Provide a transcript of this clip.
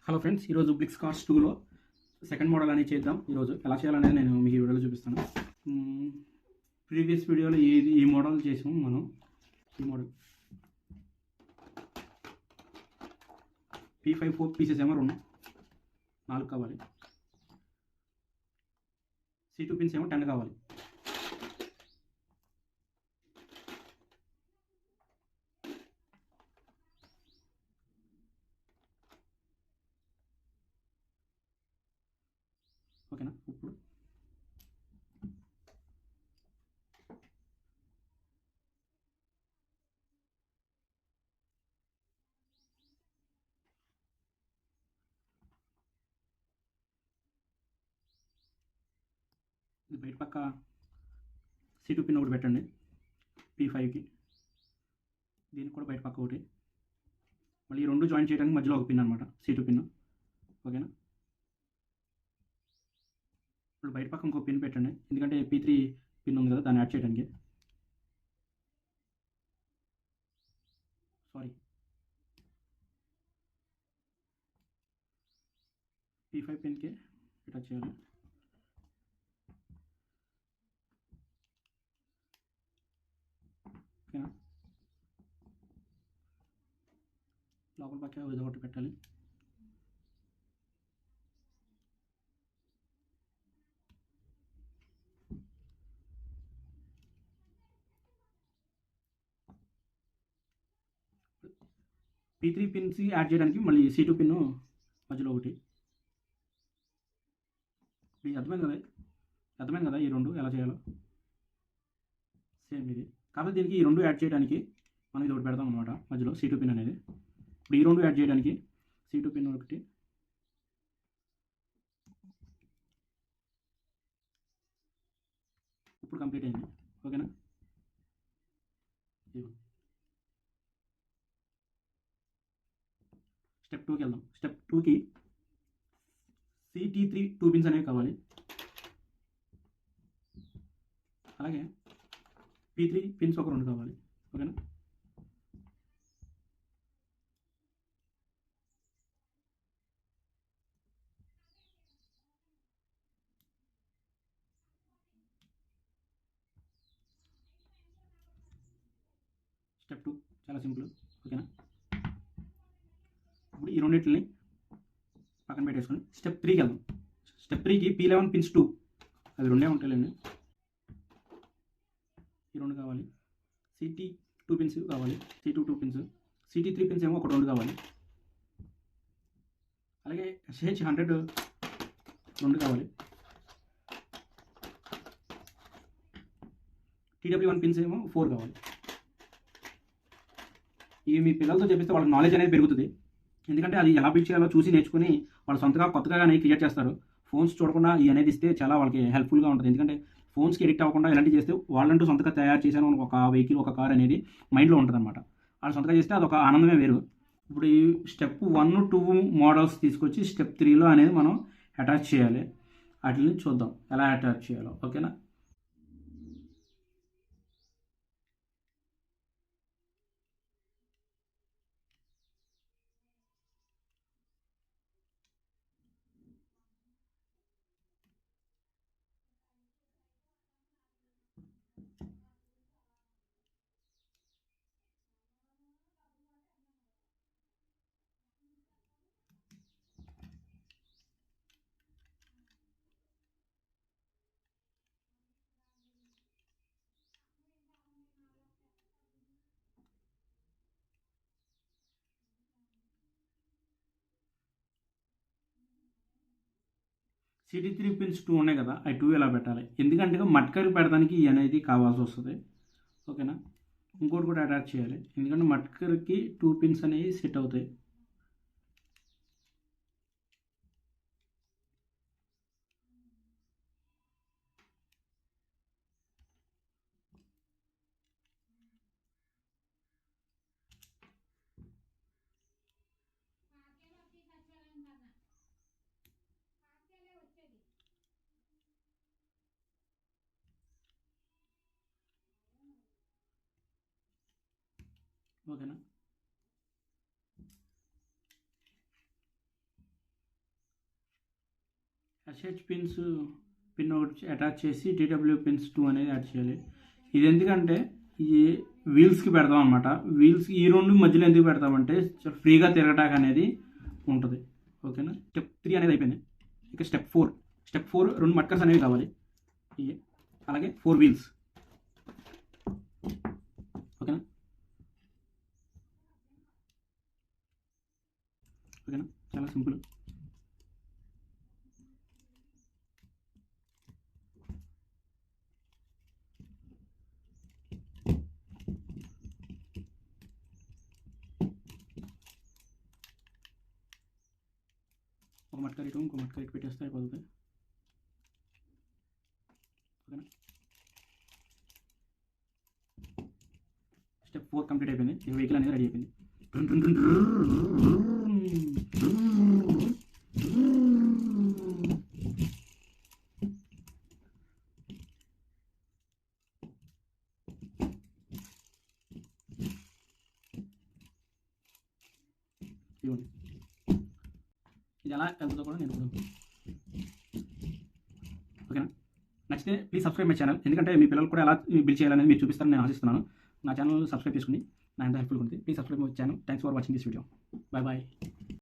Hello friends, ఈరోజు బ్లిక్స్ cards 2లో second model అనేది చేద్దాం. ఈరోజు ఎలా చేయాలనేది నేను మీకు ఈ వీడియోలో చూపిస్తాను. ప్రీవియస్ వీడియోలో ఈ మోడల్ చేసాము మనం. ఈ మోడల్ P5 4 పీసెస్ ఏమో 4 కావాలి. C2 పిన్స్ ఏమో 10 కావాలి. ఓకేనా? ఇప్పుడు ఇది బయట పక్క C2 పిన్ ఒకటి పెట్టండి P5కి. దీనికి కూడా బయట పక్క ఒకటి. మళ్ళీ ఈ రెండు జాయిన్ చేయడానికి మధ్యలో ఒక పిన్ అనమాట, C2 పిన్. ఓకేనా? ఇప్పుడు బయట పక్క ఇంకో పిన్ పెట్టండి, ఎందుకంటే P3 పిన్ ఉంది కదా, దాన్ని యాడ్ చేయడానికి. సారీ, P5 పిన్కి అటాచ్ చేయాలి. ఓకేనా? లోపల పక్క ఇది ఒకటి పెట్టాలి. P3 పిన్స్ యాడ్ చేయడానికి మళ్ళీ C2 పిన్ మధ్యలో ఒకటి. ఇది అర్థమైంది కదా ఈ రెండు ఎలా చేయాలో. సేమ్ ఇది కాబట్టి దీనికి ఈ రెండు యాడ్ చేయడానికి మనం ఇది ఒకటి పెడతాం అనమాట మధ్యలో, C2 పిన్ అనేది. ఇప్పుడు ఈ రెండు యాడ్ చేయడానికి C2 పిన్ ఒకటి. ఇప్పుడు కంప్లీట్ అయింది. ఓకేనా? స్టెప్ 2కి వెళ్దాం. స్టెప్ 2కి CT3 2 పిన్స్ అనేవి కావాలి. అలాగే P3 పిన్స్ ఒక 2 కావాలి. ఓకేనా? స్టెప్ 2 చాలా సింపుల్. ఓకేనా? ఇప్పుడు ఈ రెండింటిని పక్కన పెట్టేసుకొని స్టెప్ 3కి వెళ్దాం. స్టెప్ 3కి P11 పిన్స్ 2, అవి రెండే ఉంటాయండి. ఈ రెండు కావాలి. CT2 పిన్స్ కావాలి. C2 2 pins. CT3 పిన్స్ ఏమో ఒక 2 కావాలి. అలాగే SH100 2 కావాలి. TW1 పిన్స్ ఏమో 4 కావాలి. ఇవి మీ పిల్లలతో చెప్పిస్తే వాళ్ళకి నాలెడ్జ్ అనేది పెరుగుతుంది. ఎందుకంటే అది ఎలా బిల్డ్ చేయాలో చూసి నేర్చుకుని వాళ్ళు సొంతగా కొత్తగా అనేది క్రియేట్ చేస్తారు. ఫోన్స్ చూడకుండా ఈ అనేది ఇస్తే చాలా వాళ్ళకి హెల్ప్ఫుల్గా ఉంటుంది. ఎందుకంటే ఫోన్స్కి ఎడిక్ట్ అవ్వకుండా ఇలాంటివి చేస్తే వాళ్ళంటూ సొంతగా తయారు చేశాను ఒక వెహికల్, ఒక కార్ అనేది మైండ్లో ఉంటుంది అనమాట. వాళ్ళు సొంతగా చేస్తే అదొక ఆనందమే వేరు. ఇప్పుడు ఈ స్టెప్ 1, 2 మోడల్స్ తీసుకొచ్చి స్టెప్ 3లో అనేది మనం అటాచ్ చేయాలి. వాటిని చూద్దాం ఎలా అటాచ్ చేయాలో. ఓకేనా? CT3 పిన్స్ 2 ఉన్నాయి కదా, అవి 2 ఎలా పెట్టాలి, ఎందుకంటే మట్కరి పెడడానికి ఈ అనేది కావాల్సి వస్తుంది. ఓకేనా? ఇంకోటి కూడా అటాచ్ చేయాలి, ఎందుకంటే మట్కర్కి 2 పిన్స్ అనేవి సెట్ అవుతాయి. ఓకేనా? ఎస్హెచ్ పిన్ ఒకటి అటాచ్ చేసి టీడబ్ల్యూ పిన్స్ 2 అనేది యాడ్ చేయాలి. ఇది ఎందుకంటే ఈ వీల్స్కి పెడతాం అనమాట. వీల్స్ ఈ రెండు మధ్యలో ఎందుకు పెడతామంటే ఫ్రీగా తిరగటానికి అనేది ఉంటుంది. ఓకేనా, స్టెప్ 3 అనేది అయిపోయింది. ఇక స్టెప్ 4 2 మట్కర్స్ అనేవి కావాలి. ఇవి అలాగే 4 వీల్స్. ఓకేనా చాలా సింపుల్. ఒక మట్కా ఇటు ఇంకో మట్కా ఇటు పెట్టేస్తే అయిపోతుంది. ఓకేనా, స్టెప్ 4 కంప్లీట్ అయిపోయింది. ఈ వెహికల్ అనేది రెడీ అయిపోయింది. ఇది ఎలా వెళ్తుందో కూడా నేను ఓకేనా. నచ్చితే ప్లీజ్ సబ్స్క్రైబ్ మై ఛానల్. ఎందుకంటే మీ పిల్లలు కూడా ఎలా బిల్డ్ చేయాలనేది మీరు చూపిస్తారని నేను ఆశిస్తున్నాను. నా ఛానల్ సబ్స్క్రైబ్ చేసుకుని నా ఎంత హెల్ప్ఫుల్ ఉంటుంది. Please subscribe my channel. Thanks for watching this video. Bye bye.